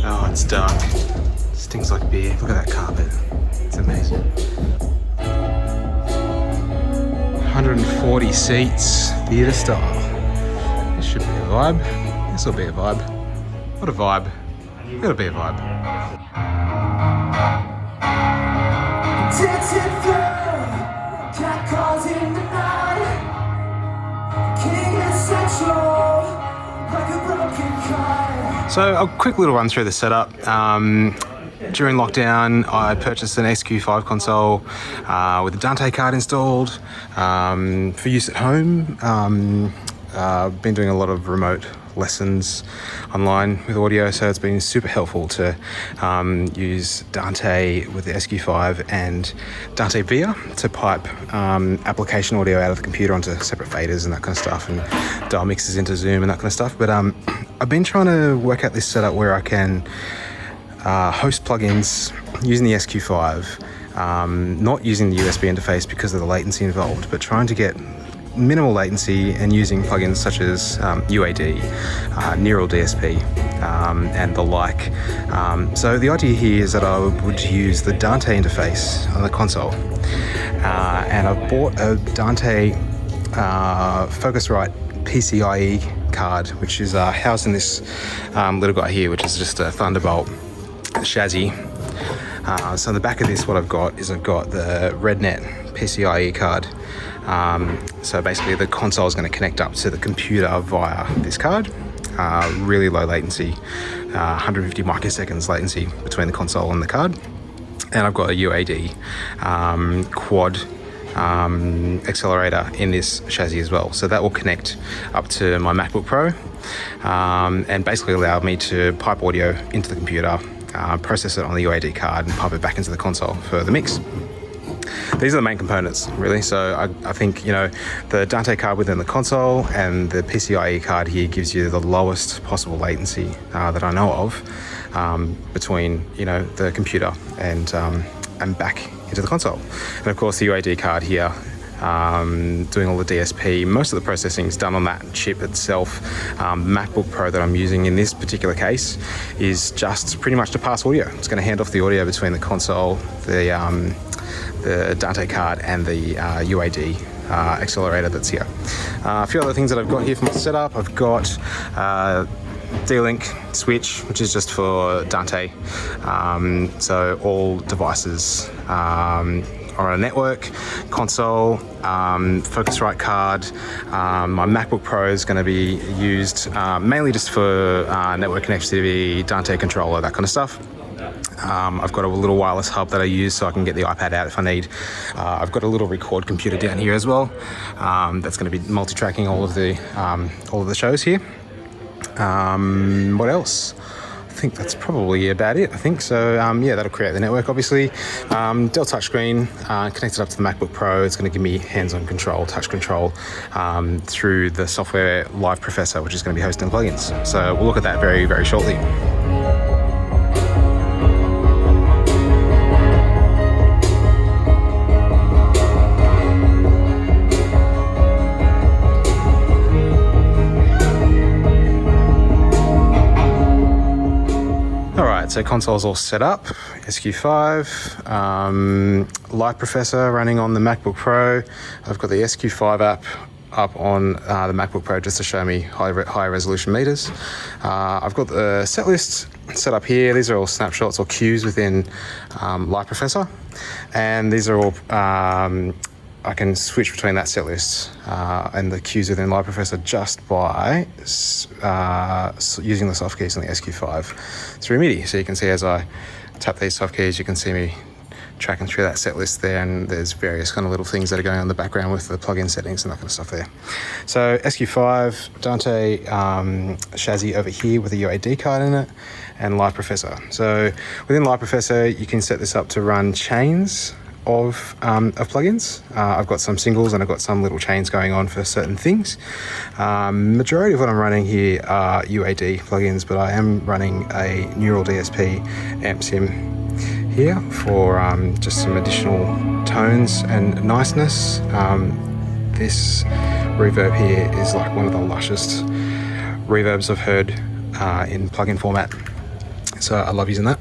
Oh, it's dark. It stinks like beer. Look at that carpet. It's amazing. 140 seats, theatre style. This should be a vibe. This will be a vibe. What a vibe. It'll be a vibe. So a quick little run through the setup. During lockdown, I purchased an SQ5 console with a Dante card installed for use at home. I've been doing a lot of remote lessons online with audio, so it's been super helpful to use Dante with the SQ5 and Dante Via to pipe application audio out of the computer onto separate faders and that kind of stuff, and dial mixes into Zoom and that kind of stuff. But I've been trying to work out this setup where I can host plugins using the SQ5, not using the USB interface because of the latency involved, but trying to get minimal latency and using plugins such as UAD, Neural DSP, and the like. So the idea here is that I would use the Dante interface on the console, and I've bought a Dante Focusrite PCIe card, which is housed in this little guy here, which is just a Thunderbolt chassis. So on the back of this, what I've got the RedNet PCIe card. So basically the console is going to connect up to the computer via this card. Really low latency, 150 microseconds latency between the console and the card. And I've got a UAD quad accelerator in this chassis as well. So that will connect up to my MacBook Pro and basically allow me to pipe audio into the computer, process it on the UAD card and pipe it back into the console for the mix. These are the main components, really. So I think, you know, the Dante card within the console and the PCIe card here gives you the lowest possible latency that I know of between, you know, the computer and back into the console. And of course the UAD card here, doing all the DSP, most of the processing is done on that chip itself. MacBook Pro that I'm using in this particular case is just pretty much to pass audio. It's going to hand off the audio between the console, the Dante card and the UAD accelerator that's here. A few other things that I've got here for my setup. I've got D-Link switch, which is just for Dante. So all devices are on a network, console, Focusrite card. My MacBook Pro is going to be used mainly just for network connectivity, Dante controller, that kind of stuff. I've got a little wireless hub that I use so I can get the iPad out if I need. I've got a little record computer down here as well. That's going to be multi-tracking all of the shows here. What else? I think that's probably about it. I think so. Yeah, that'll create the network, obviously. Dell touchscreen connected up to the MacBook Pro. It's going to give me hands-on control, touch control through the software LiveProfessor, which is going to be hosting plugins. So we'll look at that very, very shortly. So console's all set up, SQ5, LiveProfessor running on the MacBook Pro. I've got the SQ5 app up on the MacBook Pro just to show me high resolution meters. I've got the set list set up here. These are all snapshots or cues within LiveProfessor, and these are all I can switch between that set list and the cues within LiveProfessor just by using the soft keys on the SQ5 through MIDI. So you can see as I tap these soft keys, you can see me tracking through that set list there, and there's various kind of little things that are going on in the background with the plugin settings and that kind of stuff there. So SQ5, Dante chassis over here with a UAD card in it, and LiveProfessor. So within LiveProfessor, you can set this up to run chains of plugins. I've got some singles and I've got some little chains going on for certain things. Majority of what I'm running here are UAD plugins, but I am running a Neural DSP amp sim here for just some additional tones and niceness. This reverb here is like one of the lushest reverbs I've heard in plugin format. So I love using that.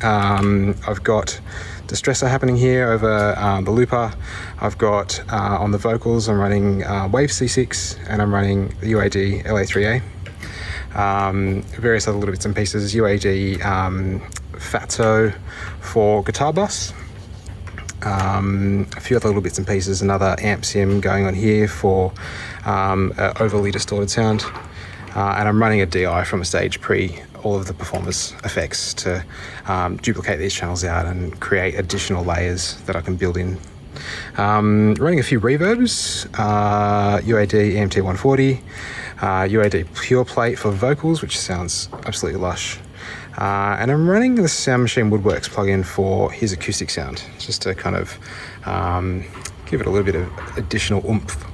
I've got distressor happening here over the looper. I've got on the vocals, I'm running Wave C6 and I'm running the UAD LA3A. Various other little bits and pieces, UAD Fatso for guitar bus. A few other little bits and pieces, another amp sim going on here for overly distorted sound. And I'm running a DI from a stage pre all of the performance effects to duplicate these channels out and create additional layers that I can build in. Running a few reverbs, UAD EMT140, UAD Pure Plate for vocals, which sounds absolutely lush. And I'm running the Sound Machine Woodworks plugin for his acoustic sound, just to kind of give it a little bit of additional oomph.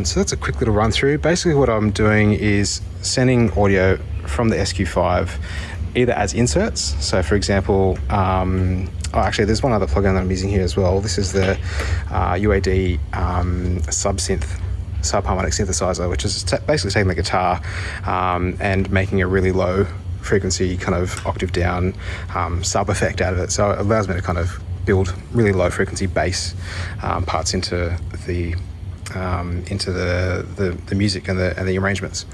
So that's a quick little run through. Basically what I'm doing is sending audio from the SQ5 either as inserts. So for example, actually there's one other plugin that I'm using here as well. This is the UAD subharmonic synthesizer, which is basically taking the guitar and making a really low frequency kind of octave down sub effect out of it. So it allows me to kind of build really low frequency bass parts into the music and the arrangements.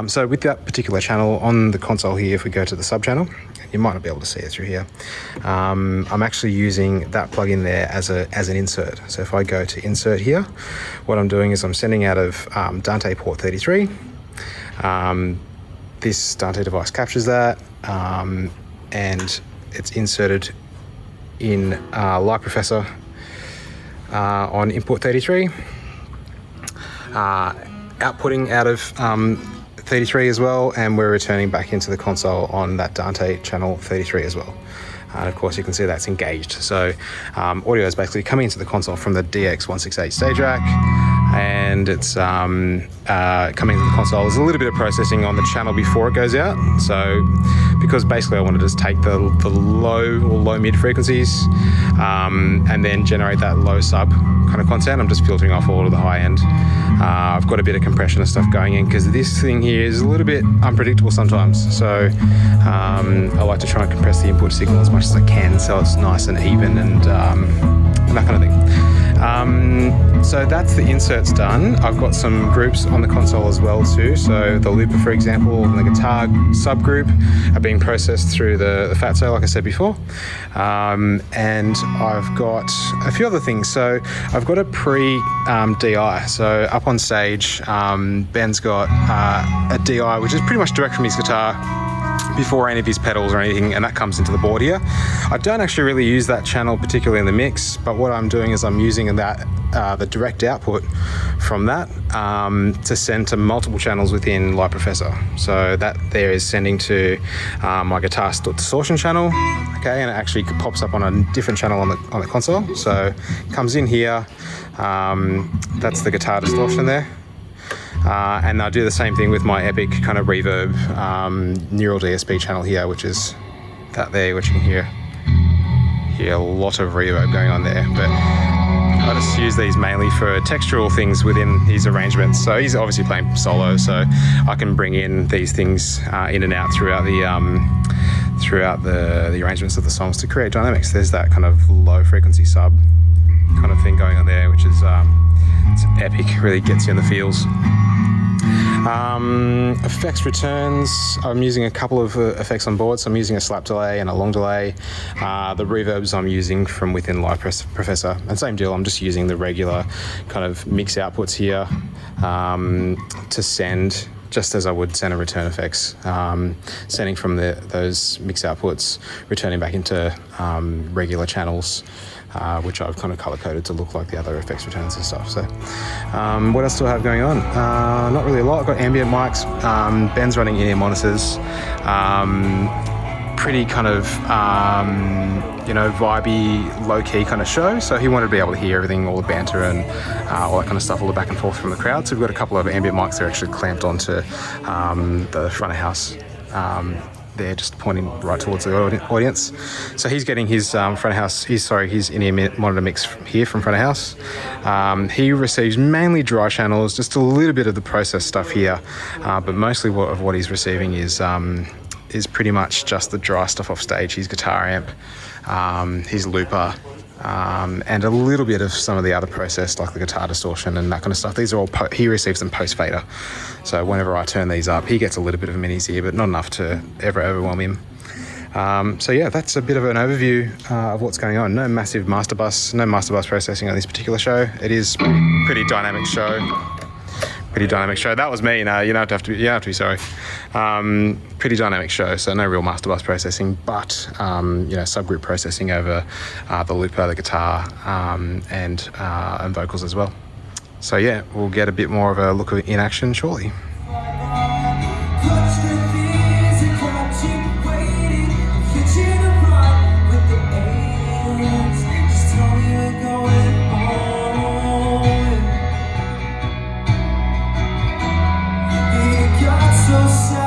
So with that particular channel on the console here, if we go to the sub channel, you might not be able to see it through here. I'm actually using that plugin there as an insert. So if I go to insert here, what I'm doing is I'm sending out of Dante port 33. This Dante device captures that, and it's inserted in LiveProfessor on input 33. Outputting out of 33 as well, and we're returning back into the console on that Dante channel 33 as well. And of course you can see that's engaged. So audio is basically coming into the console from the DX168 stage rack, and it's coming into the console. There's a little bit of processing on the channel before it goes out. So because basically I want to just take the low or low mid frequencies and then generate that low sub kind of content, I'm just filtering off all of the high end. I've got a bit of compression and stuff going in because this thing here is a little bit unpredictable sometimes. So I like to try and compress the input signal as much as I can so it's nice and even and that kind of thing. So that's the inserts done. I've got some groups on the console as well too. So the looper, for example, and the guitar subgroup are being processed through the Fatso, like I said before. And I've got a few other things. So I've got a pre-DI. So up on stage, Ben's got a DI, which is pretty much direct from his guitar before any of his pedals or anything, and that comes into the board here. I don't actually really use that channel particularly in the mix, but what I'm doing is I'm using that the direct output from that to send to multiple channels within LiveProfessor. So that there is sending to my guitar distortion channel, okay, and it actually pops up on a different channel on the console. So it comes in here, that's the guitar distortion there. And I do the same thing with my Epic kind of reverb neural DSP channel here, which is that there, which you can hear a lot of reverb going on there. But I just use these mainly for textural things within his arrangements. So he's obviously playing solo, so I can bring in these things in and out throughout the arrangements of the songs to create dynamics. There's that kind of low frequency sub kind of thing going on there, which is it's epic, really gets you in the feels. Effects returns, I'm using a couple of effects on board. So I'm using a slap delay and a long delay. The reverbs I'm using from within LiveProfessor, and same deal, I'm just using the regular kind of mix outputs here to send, just as I would send and return effects, sending from those mix outputs, returning back into regular channels, which I've kind of color coded to look like the other effects returns and stuff. So what else do I have going on? Not really a lot. I've got ambient mics. Ben's running in-ear monitors. Pretty kind of vibey, low-key kind of show. So he wanted to be able to hear everything, all the banter and all that kind of stuff, all the back and forth from the crowd. So we've got a couple of ambient mics that are actually clamped onto the front of house. They're just pointing right towards the audience. So he's getting his his in-ear monitor mix here from front of house. He receives mainly dry channels, just a little bit of the process stuff here, but mostly what he's receiving is is pretty much just the dry stuff off stage, his guitar amp, his looper, and a little bit of some of the other process like the guitar distortion and that kind of stuff. These are all, he receives them post fader. So whenever I turn these up, he gets a little bit of a minis here, but not enough to ever overwhelm him. So yeah, that's a bit of an overview of what's going on. No massive master bus processing on this particular show. It is pretty dynamic show. That was me. No, you don't have to be sorry. Pretty dynamic show, so no real master bus processing, but subgroup processing over the looper, the guitar, and vocals as well. So yeah, we'll get a bit more of a look in action shortly. So sad.